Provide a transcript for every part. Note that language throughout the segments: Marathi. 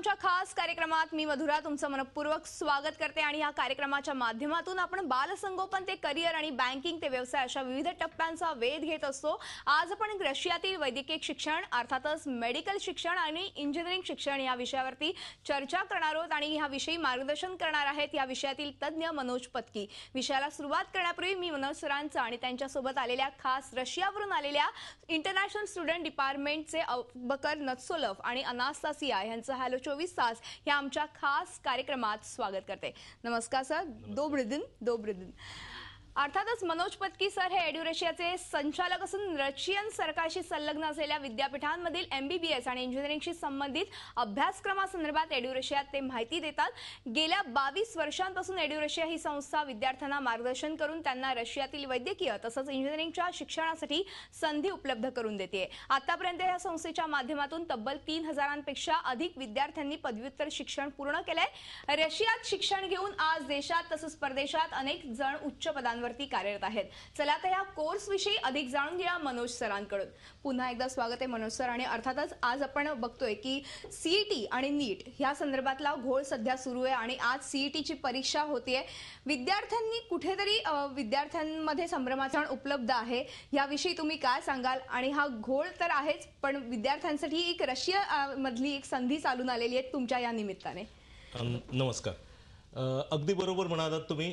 आमच्या खास कार्यक्रमात मी मधुरा तुमचं मनपूर्वक स्वागत करते आणि या कार्यक्रमाच्या माध्यमातून आपण बालसंगोपन ते करिअर आणि बँकिंग ते व्यवसाय अशा विविध टप्प्यांचा वेध घेत असतो। आज आपण रशियातील वैद्यकीय शिक्षण अर्थातच मेडिकल शिक्षण आणि इंजिनिअरिंग शिक्षण या विषयावरती चर्चा करणार आहोत आणि या विषयी मार्गदर्शन करणार आहेत या विषयातील तज्ञ मनोज पत्की। विषयाला सुरुवात करण्यापूर्वी मी मनोज सरांचं आणि त्यांच्या सोबत आलेल्या खास रशियावरून आलेल्या इंटरनॅशनल स्टुडंट डिपार्टमेंटचे अबकर नत्सोलव आणि अनास्तासिया यांचं हॅलो 24 तास या आमच्या खास कार्यक्रमात स्वागत करते। नमस्कार सर, दोब्रदिन। अर्थातच मनोज पत्की सर हे एड्युरेशियाचे संचालक असून रशियन सरकारशी संलग्न असलेल्या विद्यापीठांमधील MBBS आणि इंजिनिअरिंगशी संबंधित अभ्यासक्रमासंदर्भात एड्युरेशियात ते माहिती देतात। गेल्या 22 वर्षांपासून एड्युरेशिया ही संस्था विद्यार्थ्यांना मार्गदर्शन करून त्यांना रशियातील वैद्यकीय तसंच इंजिनिअरिंगच्या शिक्षणासाठी संधी उपलब्ध करून देते। आतापर्यंत या संस्थेच्या माध्यमातून तब्बल 3000पेक्षा अधिक विद्यार्थ्यांनी पदव्युत्तर शिक्षण पूर्ण केलंय। रशियात शिक्षण घेऊन आज देशात तसंच परदेशात अनेक जण उच्च पदांवर कार्यरत आहेत। चला तर या कोर्स विषयी अधिक जाणून घ्या मनोज सरांकडून। पुन्हा एकदा स्वागत आहे मनोज सर। आणि अर्थातच आज आपण बघतोय की CET आणि नीट या संदर्भातला घोळ सध्या सुरू आहे आणि आज CET ची परीक्षा होतीये। विद्यार्थ्यांनी कुठेतरी विद्यार्थ्यांमध्ये संभ्रमाचरण उपलब्ध आहे याविषयी तुम्ही काय सांगाल? आणि हा घोळ तर आहेच पण विद्यार्थ्यांसाठी एक रशिया मधली एक संधी चालून आलेली आहे तुमच्या या निमित्ताने। नमस्कार। अगदी बरोबर म्हणालात तुम्ही।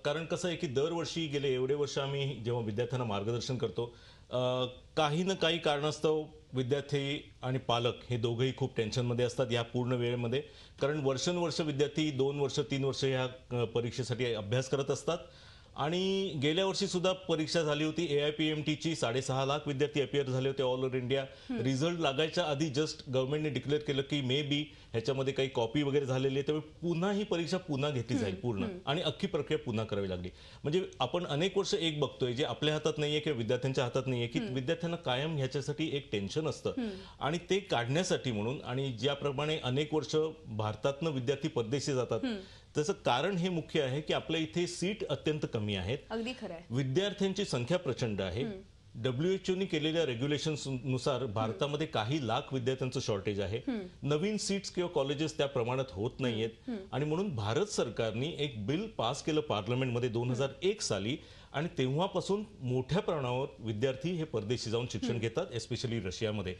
कारण कसं आहे की दरवर्षी गेले एवढे वर्ष आम्ही जेव्हा विद्यार्थ्यांना मार्गदर्शन करतो काही ना काही कारणास्तव विद्यार्थी आणि पालक हे दोघेही खूप टेन्शनमध्ये असतात या पूर्ण वेळेमध्ये। कारण वर्षानुवर्ष विद्यार्थी 2 वर्ष 3 वर्ष ह्या परीक्षेसाठी अभ्यास करत असतात आणि गेल्या वर्षी सुद्धा परीक्षा झाली होती। AIPMT ची 6.5 लाख विद्यार्थी अपियर झाले होते ऑल ओव्हर इंडिया। रिझल्ट लागायच्या आधी जस्ट गव्हर्नमेंटने डिक्लेअर केलं की मे बी ह्याच्यामध्ये काही कॉपी वगैरे झालेली आहे त्यामुळे पुन्हा ही परीक्षा पुन्हा घेतली जाईल पूर्ण आणि अख्खी प्रक्रिया पुन्हा करावी लागली। म्हणजे आपण अनेक वर्ष एक बघतोय जे आपल्या हातात नाहीये किंवा विद्यार्थ्यांच्या हातात नाहीये की विद्यार्थ्यांना कायम ह्याच्यासाठी एक टेन्शन असतं आणि ते काढण्यासाठी म्हणून आणि ज्याप्रमाणे अनेक वर्ष भारतातनं विद्यार्थी परदेशी जातात तसं कारण हे मुख्य आहे की आपल्या इथे सीट अत्यंत कमी आहेत। अगदी खरं आहे। विद्यार्थ्यांची संख्या प्रचंड आहे। WHO ने केलेल्या रेग्युलेशन्स नुसार भारतामध्ये काही लाख विद्यार्थ्यांचं शॉर्टेज आहे। नवीन सीट्स किंवा कॉलेजेस त्या प्रमाणात होत नाहीयेत आणि म्हणून भारत सरकारने एक बिल पास केलं पार्लमेंटमध्ये 2001 साली आणि तेव्हापासून मोठ्या प्रमाणावर विद्यार्थी हे परदेशी जाऊन शिक्षण घेतात एस्पेशली रशियामध्ये।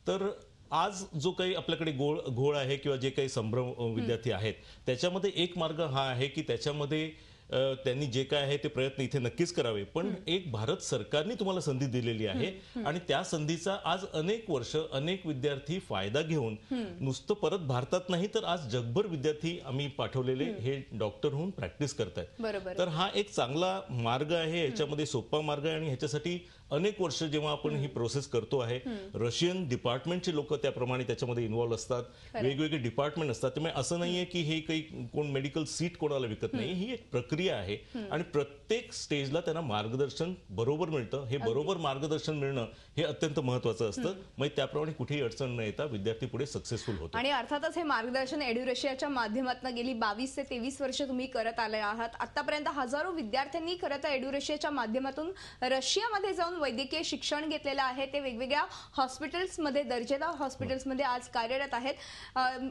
तर आज जो काही आपल्याकडे घोळ आहे किंवा जे काही संभ्रम विद्यार्थी आहेत त्याच्यामध्ये एक मार्ग हा आहे की त्याच्यामध्ये त्यांनी जे काय आहे ते प्रयत्न इथे नक्कीच करावे पण एक भारत सरकारने तुम्हाला संधी दिलेली आहे आणि त्या संधीचा आज अनेक वर्ष अनेक विद्यार्थी फायदा घेऊन नुसतं परत भारतात नाही तर आज जगभर विद्यार्थी आम्ही पाठवलेले हे डॉक्टर होऊन प्रॅक्टिस करतायत। तर हा एक चांगला मार्ग आहे, याच्यामध्ये सोपा मार्ग आहे आणि ह्याच्यासाठी अनेक वर्ष जेव्हा आपण ही प्रोसेस करतो आहे रशियन डिपार्टमेंटचे लोक त्याप्रमाणे त्याच्यामध्ये इन्व्हॉल्व असतात, वेगवेगळे डिपार्टमेंट असतात। त्यामुळे असं नाहीये की हे काही कोण मेडिकल सीट कोणाला विकत नाही, ही एक प्रक्रिया आहे आणि प्रत्येक स्टेजला त्यांना मार्गदर्शन बरोबर मिळतं। हे बरोबर मार्गदर्शन मिळणं हे अत्यंत महत्त्वाचं असतं। मग त्याप्रमाणे कुठेही अडचण न येता विद्यार्थी पुढे सक्सेसफुल होतो। आणि अर्थातच हे मार्गदर्शन एड्युरेशियाच्या माध्यमातून गेली 22 ते 23 वर्ष तुम्ही करत आले आहात। आतापर्यंत हजारो विद्यार्थ्यांनी खरं तर एड्युरेशियाच्या माध्यमातून रशियामध्ये जाऊन वैद्यकीय शिक्षण घेतलेलं आहे। ते वेगवेगळ्या हॉस्पिटल्समध्ये दर्जेदार हॉस्पिटल्समध्ये आज कार्यरत आहेत।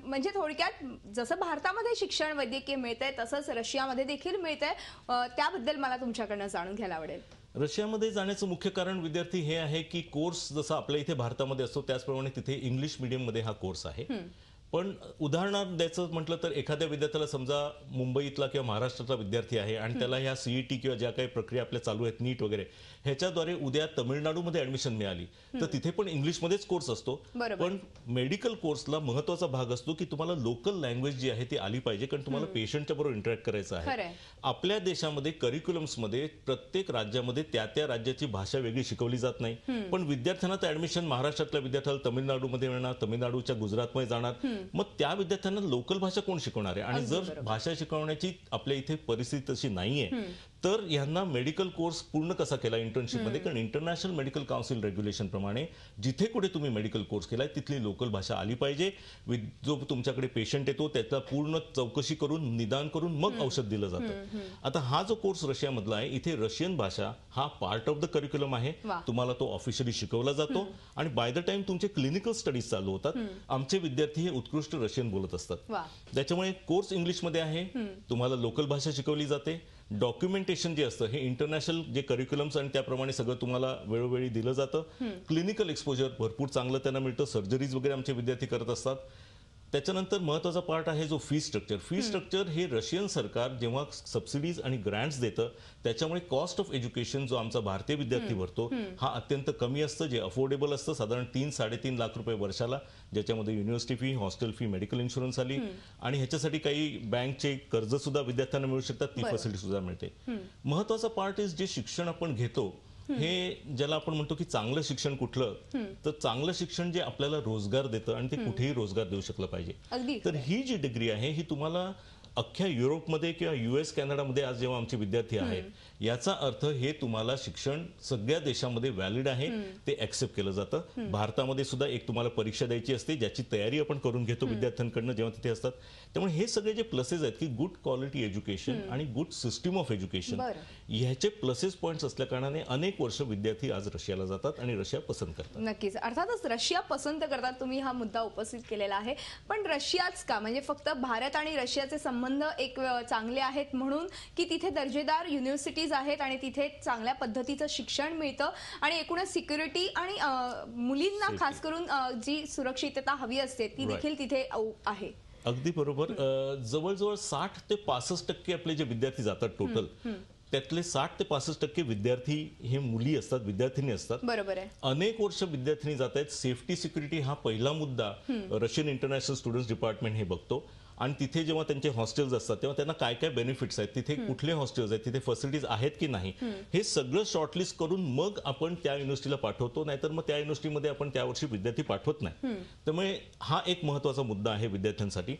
म्हणजे थोडक्यात जसं भारतामध्ये शिक्षण वैद्यकीय मिळतंय तसंच रशियामध्ये देखील मिळतंय। त्याबद्दल मला तुमच्याकडनं जाणून घ्यायला आवडेल। रशियामध्ये जाण्याचं मुख्य कारण विद्यार्थी हे आहे की कोर्स जसा आपल्या इथे भारतामध्ये असतो त्याचप्रमाणे तिथे इंग्लिश मीडियममध्ये हा कोर्स आहे। पण उदाहरणार्थ द्यायचं म्हटलं तर एखाद्या विद्यार्थ्याला समजा मुंबईतला किंवा महाराष्ट्रातला विद्यार्थी आहे आणि त्याला ह्या CET किंवा ज्या काही प्रक्रिया आपल्या चालू आहेत नीट वगैरे ह्याच्याद्वारे उद्या तमिळनाडूमध्ये ऍडमिशन मिळाली तर तिथे पण इंग्लिशमध्येच कोर्स असतो। पण मेडिकल कोर्सला महत्त्वाचा भाग असतो की तुम्हाला लोकल लँग्वेज जी आहे ती आली पाहिजे कारण तुम्हाला पेशंटच्या बरोबर इंटरॅक्ट करायचं आहे। आपल्या देशामध्ये करिक्युलम्समध्ये प्रत्येक राज्यामध्ये त्या राज्याची भाषा वेगळी शिकवली जात नाही पण विद्यार्थ्यांना तर ऍडमिशन महाराष्ट्रातल्या विद्यार्थ्याला तमिळनाडूमध्ये मिळणार, तमिळनाडूच्या गुजरातमध्ये जाणार, मग त्या विद्यार्थ्यांना लोकल भाषा कोण शिकवणार आहे? आणि जर भाषा शिकवण्याची आपल्या इथे परिस्थिती तशी नाहीये तर यांना मेडिकल कोर्स पूर्ण कसा केला इंटर्नशिपमध्ये, कारण इंटरनॅशनल मेडिकल काउन्सिल रेग्युलेशन प्रमाणे जिथे कुठे तुम्ही मेडिकल कोर्स केलाय तिथली लोकल भाषा आली पाहिजे. जो तुमच्याकडे पेशंट येतो त्याचा पूर्ण चौकशी करून निदान करून मग औषध दिलं जातं. आता हा जो कोर्स रशियामधला आहे, इथे रशियन भाषा हा पार्ट ऑफ द करिक्युलम आहे. तुम्हाला तो ऑफिशियली शिकवला जातो आणि बाय द टाइम तुमचे क्लिनिकल स्टडीज चालू होतात, आमचे विद्यार्थी हे उत्कृष्ट रशियन बोलत असतात. त्याच्यामुळे कोर्स इंग्लिशमध्ये आहे, तुम्हाला लोकल भाषा शिकवली जाते. डॉक्युमेंटेशन जे असतं हे इंटरनॅशनल जे करिक्युलम्स आणि त्याप्रमाणे सगळं तुम्हाला वेळोवेळी दिलं जातं. क्लिनिकल एक्सपोजर भरपूर चांगलं त्यांना मिळतं. सर्जरीज वगैरे आमचे विद्यार्थी करत असतात. त्याच्यानंतर महत्त्वाचा पार्ट आहे जो फी स्ट्रक्चर. फी स्ट्रक्चर हे रशियन सरकार जेव्हा सबसिडीज आणि ग्रँट्स देतं त्याच्यामुळे कॉस्ट ऑफ एज्युकेशन जो आमचा भारतीय विद्यार्थी भरतो हा अत्यंत कमी असतं, जे अफोर्डेबल असतं. साधारण 3-3.5 लाख रुपये वर्षाला, ज्याच्यामध्ये university fee, hostel fee, medical insurance आली आणि ह्याच्यासाठी काही बँकचे कर्ज सुद्धा विद्यार्थ्यांना मिळू शकतात, ती फॅसिलिटी सुद्धा मिळते. महत्त्वाचा पार्ट इज जे शिक्षण आपण घेतो हे ज्याला आपण म्हणतो की चांगलं शिक्षण कुठलं, तर चांगलं शिक्षण जे आपल्याला रोजगार देतं आणि ते कुठेही रोजगार देऊ शकलं पाहिजे. तर ही जी डिग्री आहे ही तुम्हाला अख्ख्या युरोपमध्ये किंवा US कॅनडामध्ये आज जेव्हा आमचे विद्यार्थी आहेत, याचा अर्थ हे तुम्हाला शिक्षण सगळ्या देशामध्ये व्हॅलिड आहे, ते ऍक्सेप्ट केलं जातं. भारतामध्ये सुद्धा एक तुम्हाला परीक्षा द्यायची असते, ज्याची तयारी आपण करून घेतो विद्यार्थ्यांकडनं जेव्हा तिथे असतात. त्यामुळे हे सगळे जे प्लसेस आहेत की गुड क्वालिटी एज्युकेशन आणि गुड सिस्टीम ऑफ एज्युकेशन, ह्याचे प्लसेस पॉइंट्स असल्या कारणाने अनेक वर्ष विद्यार्थी आज रशियाला जातात आणि रशिया पसंत करतात. नक्कीच, अर्थातच रशिया पसंत करतात, तुम्ही हा मुद्दा उपस्थित केलेला आहे. पण रशियाच का, म्हणजे फक्त भारत आणि रशियाचे संबंध एक चांगले आहेत म्हणून, की तिथे दर्जेदार युनिव्हर्सिटीज आहेत आणि तिथे चांगल्या पद्धतीचं शिक्षण मिळतं आणि एकूणच सिक्युरिटी आणि मुलींना खास करून जी सुरक्षितता हवी असते ती देखील तिथे आहे. अगदी बरोबर. जवळजवळ 60 ते 65% आपले जे विद्यार्थी जातात टोटल, त्यातले 60 ते 65% विद्यार्थी हे मुली असतात, विद्यार्थिनी असतात. बरोबर आहे. अनेक वर्ष विद्यार्थिनी जात आहेत. सेफ्टी सिक्युरिटी हा पहिला मुद्दा रशियन इंटरनॅशनल स्टुडंट्स डिपार्टमेंट हे बघतो. आणि तिथे जेव्हा त्यांचे हॉस्टेल्स असतात तेव्हा त्यांना काय काय बेनिफिट्स आहेत, तिथे कुठले हॉस्टेल्स आहेत, तिथे फॅसिलिटीज आहेत की नाही, हे सगळं शॉर्टलिस्ट करून मग आपण त्या युनिव्हर्सिटीला पाठवतो. नाहीतर मग त्या युनिव्हर्सिटीमध्ये आपण त्यावर्षी विद्यार्थी पाठवत नाही. त्यामुळे हा एक महत्त्वाचा मुद्दा आहे विद्यार्थ्यांसाठी.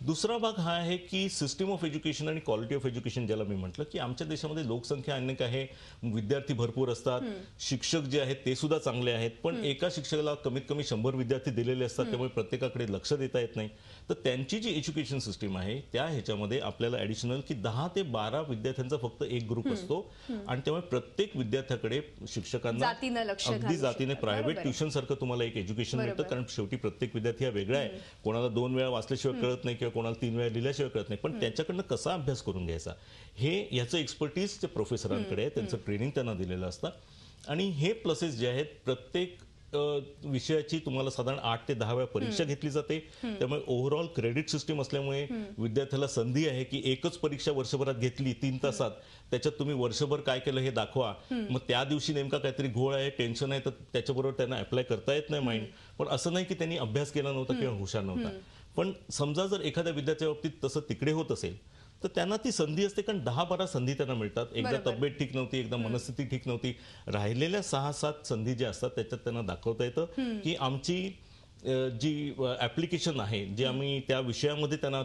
दुसरा भाग हा आहे की सिस्टीम ऑफ एज्युकेशन आणि क्वालिटी ऑफ एज्युकेशन, ज्याला मी म्हटलं की आमच्या देशामध्ये लोकसंख्या अनेक आहे, विद्यार्थी भरपूर असतात, शिक्षक जे आहेत ते सुद्धा चांगले आहेत, पण एका शिक्षकाला कमीत कमी 100 विद्यार्थी दिलेले असतात. त्यामुळे प्रत्येकाकडे लक्ष देता येत नाही. तर त्यांची जी एज्युकेशन सिस्टीम आहे त्या ह्याच्यामध्ये आपल्याला ऍडिशनल की 10 ते 12 विद्यार्थ्यांचा फक्त एक ग्रुप असतो आणि त्यामुळे प्रत्येक विद्यार्थ्याकडे शिक्षकांना अगदी जातीने प्रायव्हेट ट्युशन सारखं तुम्हाला एक एज्युकेशन मिळतं. कारण शेवटी प्रत्येक विद्यार्थी हा वेगळा आहे, कोणाला 2 वेळा वाचल्याशिवाय कळत नाही किंवा कोणाला 3 वेळा लिहिल्याशिवाय कळत नाही. पण त्याच्याकडनं कसा अभ्यास करून घ्यायचा हे याचं एक्सपर्टीज त्या प्रोफेसरांकडे आहे, त्यांचं ट्रेनिंग त्यांना दिलेलं असतं. आणि हे प्लसेस जे आहेत, प्रत्येक विषयाची तुम्हाला साधारण 8 ते 10 वेळा परीक्षा घेतली जाते. त्यामुळे ओव्हरऑल क्रेडिट सिस्टीम असल्यामुळे विद्यार्थ्याला संधी आहे की एकच परीक्षा वर्षभरात घेतली 3 तासात, त्याच्यात तुम्ही वर्षभर काय केलं हे दाखवा. मग त्या दिवशी नेमका काहीतरी घोळ आहे, टेन्शन आहे, तर त्याच्याबरोबर त्यांना अप्लाय करता येत नाही माइंड. पण असं नाही की त्यांनी अभ्यास केला नव्हता किंवा हुशार नव्हता. पण समजा जर एखाद्या विद्यार्थ्याच्या बाबतीत तसं तिकडे होत असेल तर त्यांना ती संधी असते, कारण 10-12 संधी त्यांना मिळतात. एकदा तब्येत ठीक नव्हती, एकदा मनस्थिती ठीक नव्हती, राहिलेल्या 6-7 संधी ज्या असतात त्याच्यात त्यांना दाखवता येतं की आमची जी ऍप्लिकेशन आहे, जे आम्ही त्या विषयामध्ये त्यांना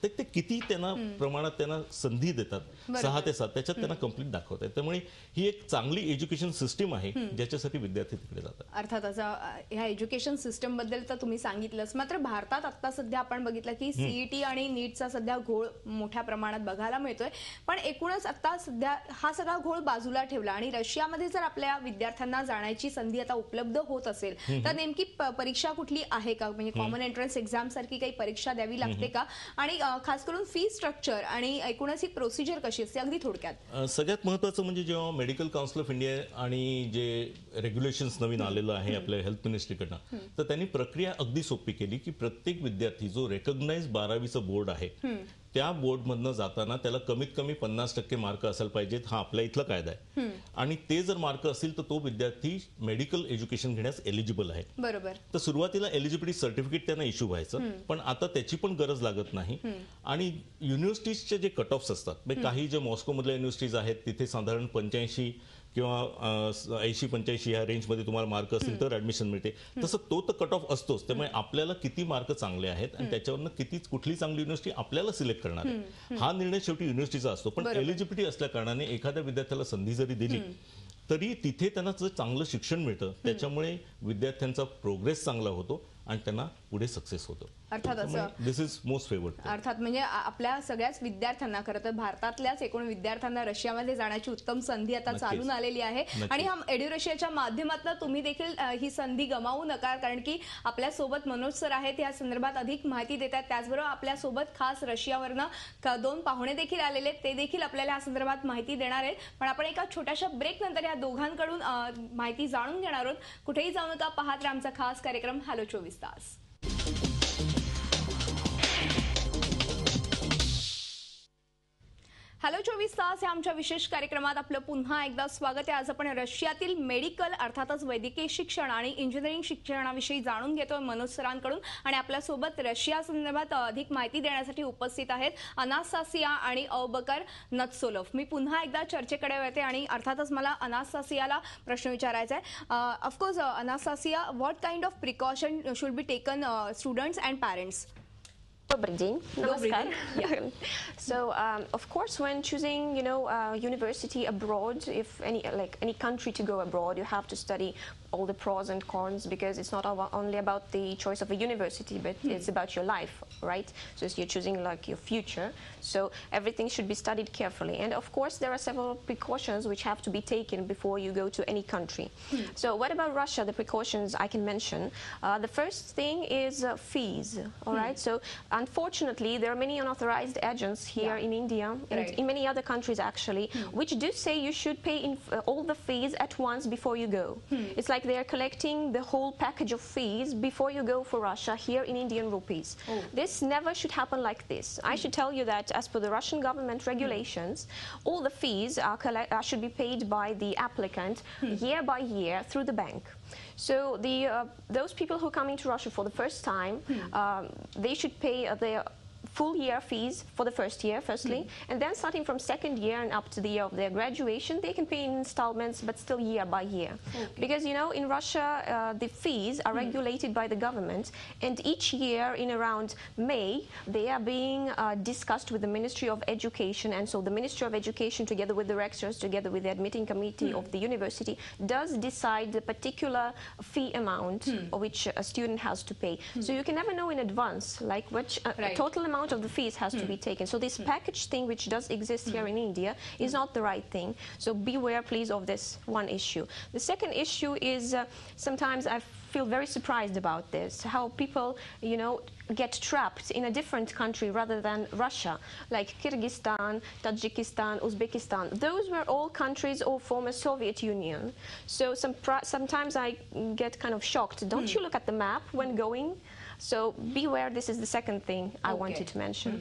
ते किती त्यांना प्रमाणात त्यांना संधी देतात, 6 ते 7 त्याच्यात त्यांना कंप्लीट दाखवतात. त्यामुळे ही एक चांगली एज्युकेशन सिस्टीम आहे ज्याच्यासाठी विद्यार्थी तिकडे जातात. अर्थातच ह्या एज्युकेशन सिस्टम बद्दल तर तुम्ही सांगितलंच, मात्र भारतात आता सध्या आपण बघितलं की सीईटी आणि नीटचा सध्या घोळ मोठ्या प्रमाणात बघायला मिळतोय. पण एकूणच आता सध्या हा सगळा घोळ बाजूला ठेवला आणि रशियामध्ये जर आपल्या विद्यार्थ्यांना जाण्याची संधी आता उपलब्ध होत असेल तर नेमकी परीक्षा कुठली आहे का, म्हणजे कॉमन एंट्रन्स एक्झाम सारखी काही परीक्षा द्यावी लागते का, आणि खास करून फी स्ट्रक्चर आणि एकूणच ही प्रोसिजर कशी असते अगदी थोडक्यात? सगळ्यात महत्त्वाचं म्हणजे जेव्हा मेडिकल काउन्सिल ऑफ इंडिया आणि जे रेग्युलेशन्स नवीन आलेलं आहे आपल्या हेल्थ मिनिस्ट्रीकडनं, तर त्यांनी प्रक्रिया अगदी सोपी केली की प्रत्येक विद्यार्थी जो रेकॉग्नाइज 12वीचं बोर्ड आहे त्या बोर्डमधनं जाताना त्याला कमीत कमी 50% मार्क असायला पाहिजेत. हा आपल्या इथला कायदा आहे. आणि ते जर मार्क असतील तर तो विद्यार्थी मेडिकल एज्युकेशन घेण्यास एलिजिबल आहे. बरोबर. तर सुरुवातीला एलिजिबिलिटी सर्टिफिकेट त्यांना इश्यू व्हायचं, पण आता त्याची पण गरज लागत नाही. आणि युनिव्हर्सिटीजचे जे कट ऑफ्स असतात, काही जे मॉस्को मधल्या युनिव्हर्सिटीज आहेत तिथे साधारण 85 किंवा 80-85 ह्या रेंजमध्ये तुम्हाला मार्क असतील तर ऍडमिशन मिळते. तसं तो तर कट ऑफ असतोच. त्यामुळे आपल्याला किती मार्क चांगले आहेत आणि त्याच्यावरनं कुठली चांगली युनिव्हर्सिटी आपल्याला सिलेक्ट करणार आहे हा निर्णय शेवटी युनिव्हर्सिटीचा असतो. पण एलिजिबिलिटी असल्या कारणाने एखाद्या विद्यार्थ्याला संधी जरी दिली तरी तिथे त्यांना जर चांगलं शिक्षण मिळतं त्याच्यामुळे विद्यार्थ्यांचा प्रोग्रेस चांगला होतो आणि त्यांना पुढे सक्सेस होतो. अर्थातच दिस इज मोस्ट फेवर्ड. अर्थात म्हणजे आपल्या सगळ्याच विद्यार्थ्यांना खरं तर भारतातल्याच एकूण विद्यार्थ्यांना रशियामध्ये जाण्याची उत्तम संधी आता चालून आलेली आहे आणि हा एड्यू रशियाच्या माध्यमातून तुम्ही देखील ही संधी गमावू नका, कारण की आपल्यासोबत मनोज सर आहेत या संदर्भात अधिक माहिती देतात. त्याचबरोबर आपल्यासोबत खास रशियावरनं 2 पाहुणे देखील आलेले आहेत, ते देखील आपल्याला या संदर्भात माहिती देणार आहेत. पण आपण एका छोट्याशा ब्रेक नंतर या दोघांकडून माहिती जाणून घेणार आहोत. कुठेही जाऊ नका, पाहत राहा आमचा खास कार्यक्रम हॅलो 24 तास. हॅलो 24 तास या आमच्या विशेष कार्यक्रमात आपलं पुन्हा एकदा स्वागत आहे. आज आपण रशियातील मेडिकल अर्थातच वैद्यकीय शिक्षण आणि इंजिनिअरिंग शिक्षणाविषयी जाणून घेतोय मनोज सरांकडून आणि आपल्यासोबत रशिया संदर्भात अधिक माहिती देण्यासाठी उपस्थित आहेत अनास्तासिया आणि अबकर नत्सोलोव्ह. मी पुन्हा एकदा चर्चेकडे वळते आणि अर्थातच मला अनास्तासियाला प्रश्न विचारायचा आहे. Of course Anastasia, what kind of precaution should be taken students and parents? Добрый день. Namaskar. So, of course, when choosing, university abroad, if any country to go abroad, you have to study all the pros and cons, because it's not only about the choice of a university, but it's about your life, right? So you're choosing like your future. So everything should be studied carefully. And of course, there are several precautions which have to be taken before you go to any country. So what about Russia? The precautions I can mention. The first thing is fees, all right? So unfortunately, there are many unauthorized agents here in India and in many other countries actually, which do say you should pay all the fees at once before you go. It's like they are collecting the whole package of fees before you go for Russia here in Indian rupees. This never should happen like this. I should tell you that as per the Russian government regulations, all the fees should be paid by the applicant year by year through the bank. So those people who are coming to Russia for the first time, they should pay their full year fees for the first year, firstly, and then starting from second year and up to the year of their graduation, they can pay in installments, but still year by year. Because, in Russia, the fees are regulated by the government, and each year in around May, they are being discussed with the Ministry of Education, and so the Ministry of Education, together with the rectors, together with the admitting committee of the university, does decide the particular fee amount which a student has to pay. So you can never know in advance, like which total amount of the fees has to be taken. So this package thing which does exist here in India is not the right thing. So beware please of this one issue. The second issue is sometimes I feel very surprised about this, how people get trapped in a different country rather than Russia, like Kyrgyzstan, Tajikistan, Uzbekistan. Those were all countries of former Soviet Union. So sometimes I get kind of shocked. Don't you look at the map when going? So beware, this is the second thing I wanted to mention.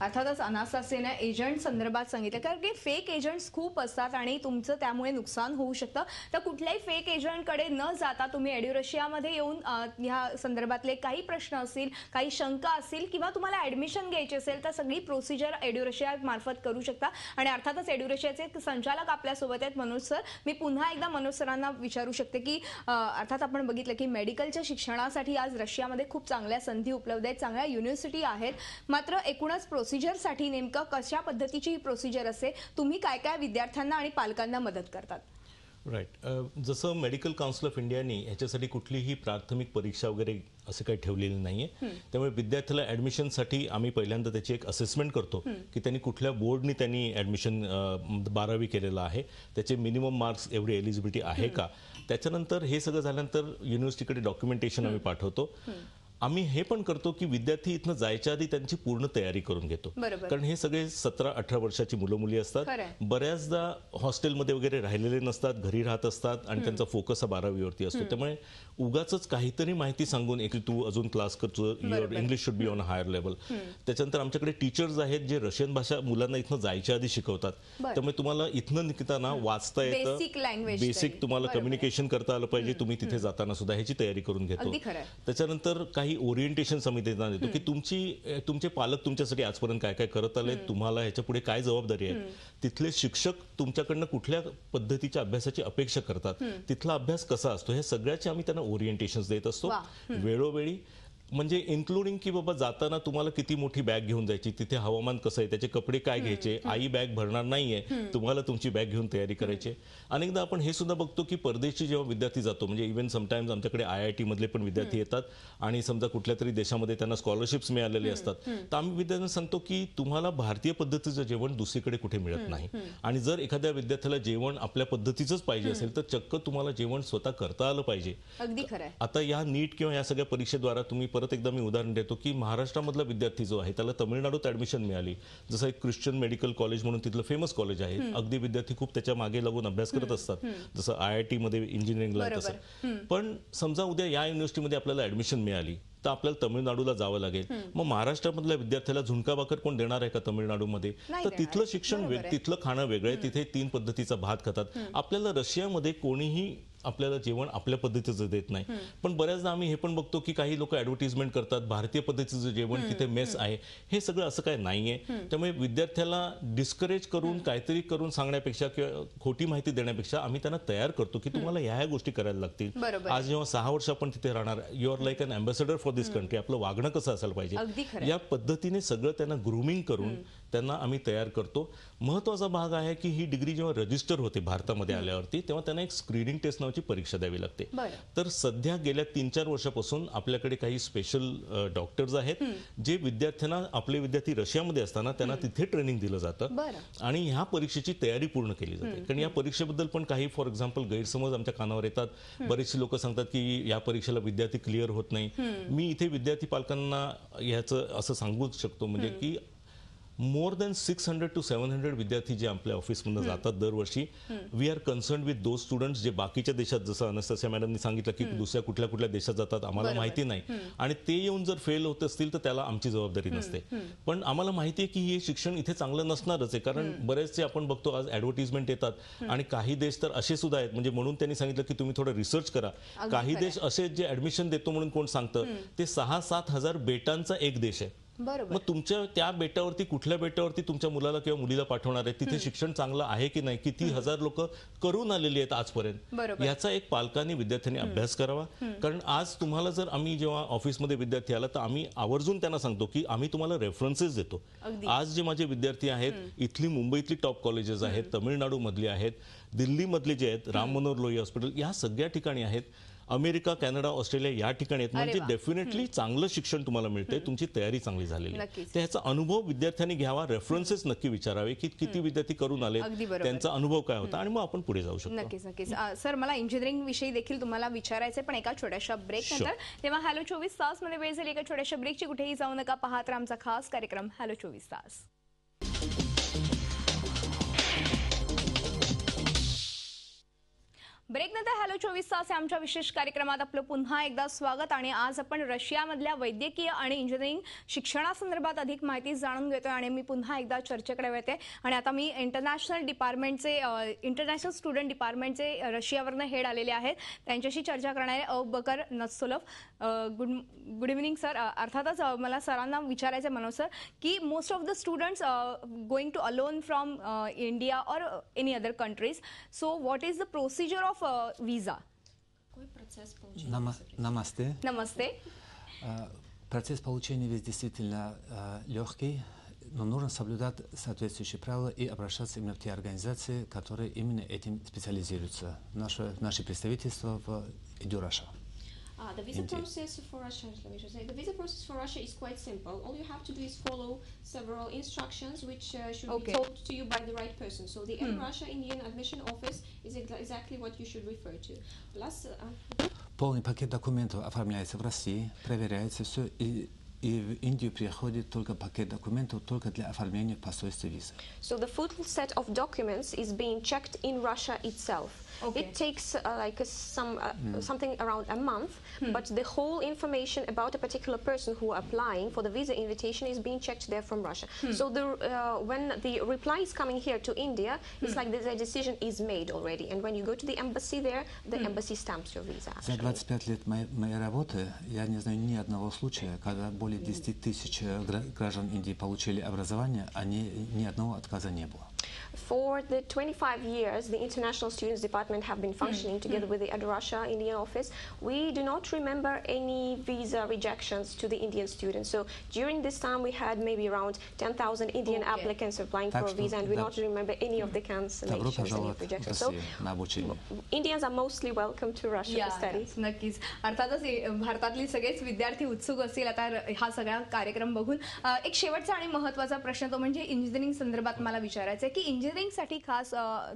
अर्थातच अनास्तासियाने एजंट संदर्भात सांगितलं, कारण की फेक एजंट्स खूप असतात आणि तुमचं त्यामुळे नुकसान होऊ शकतं. तर कुठल्याही फेक एजंटकडे न जाता तुम्ही एड्यू रशियामध्ये येऊन ह्या संदर्भातले काही प्रश्न असतील, काही शंका असतील किंवा तुम्हाला ऍडमिशन घ्यायची असेल तर सगळी प्रोसिजर एड्यू रशिया मार्फत करू शकता. आणि अर्थातच एड्यू रशियाचे संचालक आपल्यासोबत आहेत मनोज सर. मी पुन्हा एकदा मनोज सरांना विचारू शकते की अर्थात आपण बघितलं की मेडिकलच्या शिक्षणासाठी आज रशियामध्ये खूप चांगल्या संधी उपलब्ध आहेत, चांगल्या युनिव्हर्सिटी आहेत. मात्र एकूणच प्रोसिजरसाठी नेमकं कशा पद्धतीची ही प्रोसिजर असते, तुम्ही काय काय विद्यार्थ्यांना आणि पालकांना मदत करतात? राईट. जसं मेडिकल काउन्सिल ऑफ इंडियाने ह्याच्यासाठी कुठलीही प्राथमिक परीक्षा वगैरे असं काही ठेवलेलं नाहीये. त्यामुळे विद्यार्थ्याला ऍडमिशनसाठी आम्ही पहिल्यांदा त्याची एक असेसमेंट करतो की त्यांनी कुठल्या बोर्डनी त्यांनी ऍडमिशन 12वी केलेलं आहे, त्याचे मिनिमम मार्क्स एवढी एलिजिबिलिटी आहे का. त्याच्यानंतर हे सगळं झाल्यानंतर युनिव्हर्सिटीकडे डॉक्युमेंटेशन आम्ही पाठवतो. आम्ही हे पण करतो की विद्यार्थी इथनं जायच्या आधी त्यांची पूर्ण तयारी करून घेतो, कारण हे सगळे 17-18 वर्षाची मुलं मुली असतात. बऱ्याचदा हॉस्टेलमध्ये वगैरे राहिलेले नसतात, घरी राहत असतात आणि त्यांचा फोकस हा 12वीवरती असतो. त्यामुळे उगाच काहीतरी माहिती सांगून एक तू अजून क्लास करतो, your English should be on higher level. त्याच्यानंतर आमच्याकडे टीचर्स आहेत जे रशियन भाषा मुलांना इथनं जायच्या आधी शिकवतात. त्यामुळे तुम्हाला इथनं निघताना वाचता येतं, बेसिक तुम्हाला कम्युनिकेशन करता आलं पाहिजे, तुम्ही तिथे जाताना सुद्धा ह्याची तयारी करून घेतो. त्याच्यानंतर काही काही ओरिएंटेशन आम्ही त्यांना देतो की तुमचे पालक तुमच्यासाठी आजपर्यंत काय काय करत आले, तुम्हाला ह्याच्या पुढे काय जबाबदारी आहे, तिथले शिक्षक तुमच्याकडनं कुठल्या पद्धतीच्या अभ्यासाची अपेक्षा करतात, तिथला अभ्यास कसा असतो, हे सगळ्याचे आम्ही त्यांना ओरिएंटेशन देत असतो वेळोवेळी. म्हणजे इन्क्लुडिंग की बाबा जाताना तुम्हाला किती मोठी बॅग घेऊन जायची, तिथे हवामान कसं आहे, त्याचे कपडे काय घ्यायचे, आई बॅग भरणार नाहीये, तुम्हाला तुमची बॅग घेऊन तयारी करायची. अनेकदा आपण हे सुद्धा बघतो की परदेशी जेव्हा विद्यार्थी जातो, म्हणजे इव्हन समटाइम्स आमच्याकडे IIT मधले पण विद्यार्थी येतात आणि समजा कुठल्या तरी देशामध्ये त्यांना स्कॉलरशिप्स मिळालेले असतात, तर आम्ही विद्यार्थ्यांना सांगतो की तुम्हाला भारतीय पद्धतीचं जेवण दुसरीकडे कुठे मिळत नाही. आणि जर एखाद्या विद्यार्थ्याला जेवण आपल्या पद्धतीचंच पाहिजे असेल तर चक्क तुम्हाला जेवण स्वतः करता आलं पाहिजे. अगदी खरं. आता या नीट किंवा या सगळ्या परीक्षेद्वारा तुम्ही परत एकदा मी उदाहरण देतो की महाराष्ट्रामधला विद्यार्थी जो आहे त्याला तमिळनाडूत ऍडमिशन मिळाली, जसं एक ख्रिश्चन मेडिकल कॉलेज म्हणून तिथलं फेमस कॉलेज आहे, अगदी विद्यार्थी खूप त्याच्या मागे लागून अभ्यास करत असतात, जसं IIT मध्ये इंजिनिअरिंगला तसं. पण समजा उद्या या युनिव्हर्सिटीमध्ये आपल्याला ऍडमिशन मिळाली तर आपल्याला तमिळनाडूला जावं लागेल. मग महाराष्ट्रामधल्या विद्यार्थ्याला झुणका भाकर कोण देणार आहे का तमिळनाडूमध्ये? तर तिथलं शिक्षण तिथलं खाणं वेगळं आहे, तिथे 3 पद्धतीचा भात खातात. आपल्याला रशियामध्ये कोणीही आपल्याला जेवण आपल्या पद्धतीचं देत नाही. पण बऱ्याचदा आम्ही हे पण बघतो की काही लोक ऍडव्हर्टिजमेंट करतात भारतीय पद्धतीचं जेवण तिथे मेस आहे. हे सगळं असं काय नाहीये. त्यामुळे विद्यार्थ्याला डिस्करेज करून काहीतरी करून सांगण्यापेक्षा किंवा खोटी माहिती देण्यापेक्षा आम्ही त्यांना तयार करतो की तुम्हाला ह्या गोष्टी करायला लागतील. आज जेव्हा 6 वर्ष आपण तिथे राहणार, you are like an ambassador for this country, आपलं वागणं कसं असायला पाहिजे, या पद्धतीने सगळं त्यांना ग्रूमिंग करून त्यांना आम्ही तयार करतो. महत्वाचा भाग आहे की ही डिग्री जेव्हा रजिस्टर होते भारतामध्ये आल्यावरती तेव्हा त्यांना एक स्क्रीनिंग टेस्ट नावाची परीक्षा द्यावी लागते. तर सध्या गेल्या 3-4 वर्षापासून आपल्याकडे काही स्पेशल डॉक्टर्स आहेत जे विद्यार्थ्यांना, आपले विद्यार्थी रशियामध्ये असताना त्यांना तिथे ट्रेनिंग दिलं जातं आणि ह्या परीक्षेची तयारी पूर्ण केली जाते. कारण या परीक्षेबद्दल पण काही फॉर एक्झाम्पल गैरसमज आमच्या कानावर येतात. बरेचसे लोक सांगतात की या परीक्षेला विद्यार्थी क्लिअर होत नाही. मी इथे विद्यार्थी पालकांना ह्याचं असं सांगू शकतो म्हणजे की more than 600 to 700 विद्यार्थी जे आपल्या ऑफिसमधून जातात दरवर्षी. We are concern with those students जे बाकीच्या देशात, जसं अनस्तसिया मॅडमनी सांगितलं की दुसऱ्या कुठल्या कुठल्या देशात जातात आम्हाला माहिती नाही आणि ते येऊन जर फेल होत असतील तर त्याला आमची जबाबदारी नसते. पण आम्हाला माहिती आहे की हे शिक्षण इथे चांगलं नसणारच आहे. कारण बरेचसे आपण बघतो आज ऍडव्हर्टिजमेंट येतात आणि काही देश तर असे सुद्धा आहेत, म्हणजे म्हणून त्यांनी सांगितलं की तुम्ही थोडं रिसर्च करा. काही देश असे जे ऍडमिशन देतो म्हणून कोण सांगतं ते 6-7 हजार बेटांचा एक देश आहे. मग तुमच्या त्या बेटावरती, कुठल्या बेटावरती तुमच्या मुलाला किंवा मुलीला पाठवणार आहे, तिथे शिक्षण चांगलं आहे की नाही, किती हजार लोक करून आलेली आहेत आजपर्यंत, याचा एक पालकांनी विद्यार्थ्यांनी अभ्यास करावा. कारण आज तुम्हाला जर आम्ही जेव्हा ऑफिसमध्ये विद्यार्थी आला तर आम्ही आवर्जून त्यांना सांगतो की आम्ही तुम्हाला रेफरन्सेस देतो. आज जे माझे विद्यार्थी आहेत इथली मुंबईतली टॉप कॉलेजेस आहेत, तमिळनाडू मधली आहेत, दिल्ली मधले जे आहेत, राम मनोहर लोहिया हॉस्पिटल, या सगळ्या ठिकाणी आहेत, अमेरिका, कॅनडा, ऑस्ट्रेलिया या ठिकाणी आहेत. म्हणजे डेफिनेटली चांगलं शिक्षण तुम्हाला मिळतंय, तुमची तयारी चांगली झालेली आहे. तर ह्याचा अनुभव विद्यार्थ्यांनी घ्यावा, रेफरन्सेस नक्की विचारावे की किती विद्यार्थी करून आले, त्यांचा अनुभव काय होता आणि मग आपण पुढे जाऊ शकतो. नक्कीच नक्कीच. सर, मला इंजिनिअरिंग विषयी देखील तुम्हाला विचारायचं पण एका छोट्याशा ब्रेक नंतर. तेव्हा हॅलो 24 तास मध्ये वेळ झाली एका छोट्याशा ब्रेकची. कुठेही जाऊ नका, पाहत राहा आमचा खास कार्यक्रम हॅलो 24 तास. ब्रेक नंतर हॅलो 24 तास या आमच्या विशेष कार्यक्रमात आपलं पुन्हा एकदा स्वागत. आणि आज आपण रशियामधल्या वैद्यकीय आणि इंजिनिअरिंग शिक्षणासंदर्भात अधिक माहिती जाणून घेतोय आणि मी पुन्हा एकदा चर्चेकडे वळते. आणि आता मी इंटरनॅशनल स्टुडंट डिपार्टमेंटचे रशियावरनं हेड आलेले आहेत, त्यांच्याशी चर्चा करणारे Abakar Natsolov. Good evening sir. अर्थातच मला सरांना विचारायचं मनोज सर की most of the students going to alone from India और any other countries, so what is the procedure of виза? Намасте. Намасте. Процесс получения виз действительно легкий, но нужно соблюдать соответствующие правила и обращаться именно в те организации, которые именно этим специализируются. Наше представительство в Эдюраша. The visa process for Russia, let me just say, the visa process for Russia is quite simple. All you have to do is follow several instructions which should be told to you by the right person. So the Russia Indian Admission Office is exactly what you should refer to. Plus, полный пакет документов оформляется в России, проверяется все, и и в Индию приходит только пакет документов только для оформления посольства визы. So the full set of documents is being checked in Russia itself. Okay. It takes something around a month, but the whole information about a particular person who are applying for the visa invitation is being checked there from Russia. So when the reply is coming here to India, it's like the decision is made already, and when you go to the embassy there, the embassy stamps your visa. За 25 лет моей работы я не знаю ни одного случая, когда более 10 тысяч граждан Индии получили образование, а ни одного отказа не было. For the 25 years, the International Students Department have been functioning together with the Russia Indian office. We do not remember any visa rejections to the Indian students. So during this time, we had maybe around 10,000 Indian applicants applying for a visa, and we don't remember any of the cancellations, any of rejections. So Indians are mostly welcome to Russia to study. नक्कीच. अर्थातच भारतातली सगळेच विद्यार्थी उत्सुक असतील आता हा सगळा कार्यक्रम बघून. एक शेवटचा आणि महत्त्वाचा प्रश्न तो म्हणजे इंजिनिअरिंग संदर्भात मला विचारायचं आहे की इंजिनिअरिंगसाठी खास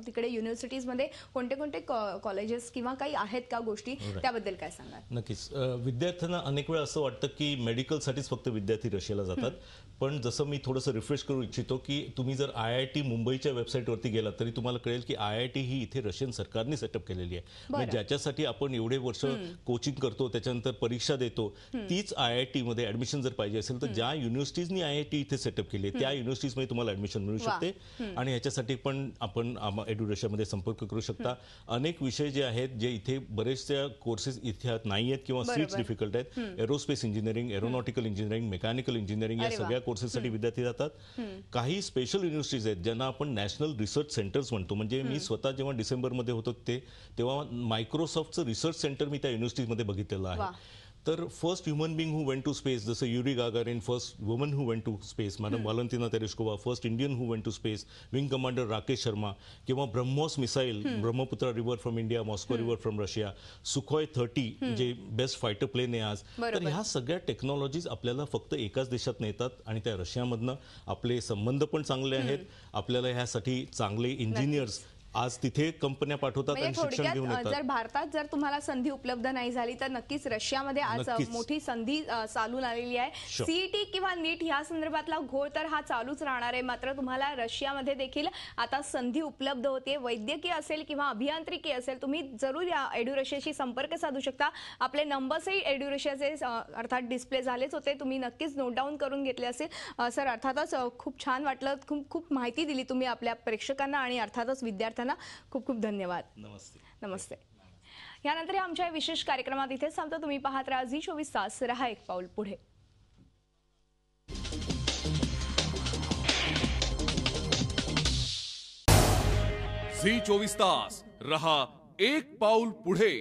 तिकडे युनिव्हर्सिटीजमध्ये कोणते कोणते कॉलेजेस किंवा काही आहेत का गोष्टी त्याबद्दल काय सांगाल? नक्कीच. विद्यार्थ्यांना अनेक वेळा असं वाटतं की मेडिकलसाठीच फक्त विद्यार्थी रशियाला जातात, पण जसं मी थोडंसं रिफ्रेश करू इच्छितो की तुम्ही जर IIT मुंबईच्या वेबसाईटवरती गेलात तरी तुम्हाला कळेल की IIT ही इथे रशियन सरकारने सेटअप केलेली आहे. म्हणजे ज्याच्यासाठी आपण एवढे वर्ष कोचिंग करतो, त्याच्यानंतर परीक्षा देतो, तीच IIT मध्ये ऍडमिशन जर पाहिजे असेल तर ज्या युनिव्हर्सिटीजनी IIT इथे सेटअप केली आहे त्या युनिव्हर्सिटीजमध्ये तुम्हाला ऍडमिशन मिळू शकते. आणि ह्याच्यासाठी पण आपण एडु रशियामध्ये संपर्क करू शकता. अनेक विषय जे आहेत जे इथे बरेचशा कोर्सेस इथे नाही आहेत किंवा सीट्स डिफिकल्ट आहेत. Aerospace engineering, aeronautical engineering, mechanical engineering या सगळ्या कोर्सेससाठी विद्यार्थी जातात. काही स्पेशल युनिव्हर्सिटीज आहेत ज्यांना आपण नॅशनल रिसर्च सेंटर्स म्हणतो. म्हणजे मी स्वतः जेव्हा डिसेंबरमध्ये होतो तेव्हा मायक्रोसॉफ्टचं रिसर्च सेंटर मी त्या युनिव्हर्सिटीमध्ये बघितलेलं आहे. तर first human being who went to space, जसं Yuri Gagarin, first woman who went to space, madam Valentina Tereshkova, first Indian who went to space, wing commander Rakesh Sharma, किंवा BrahMos missile, Brahmaputra river from India, Moscow river from Russia, Sukhoi 30 J best fighter plain आहे आज. तर ह्या सगळ्या टेक्नॉलॉजीज आपल्याला फक्त एकाच देशात येतात आणि त्या रशियामधनं आपले संबंध पण चांगले आहेत. आपल्याला ह्यासाठी चांगले इंजिनियर्स आज तिथे कंपन्या पाठवतात आणि शिक्षण घेऊन येतात. जर भारतात जर तुम्हाला संधी उपलब्ध नाही झाली तर नक्कीच रशियामध्ये आज मोठी संधी चालून आलेली आहे. सीईटी किंवा नीट या संदर्भातला घोळ तर हा चालूच राहणार आहे. मात्र तुम्हाला रशियामध्ये देखील आता संधी उपलब्ध होते. वैद्यकीय असेल किंवा अभियांत्रिकी असेल, तुम्ही जरूर या एडु रशियाशी संपर्क साधू शकता. आपले नंबर्सही एडु रशियाचे अर्थात डिस्प्ले झालेच होते, तुम्ही नक्कीच नोट डाऊन करून घेतले असेल. सर अर्थातच खूप छान वाटलं, खूप माहिती दिली तुम्ही आपल्या प्रेक्षकांना आणि अर्थातच विद्यार्थ्यांना. खूप खूप धन्यवाद. नमस्ते. नमस्ते. यानंतर आमच्या विशेष कार्यक्रमात इथेच थांबतो. तुम्ही पाहत राहा झी24 तास, रहा एक पाऊल पुढे. झी24 तास, रहा एक पाऊल पुढे.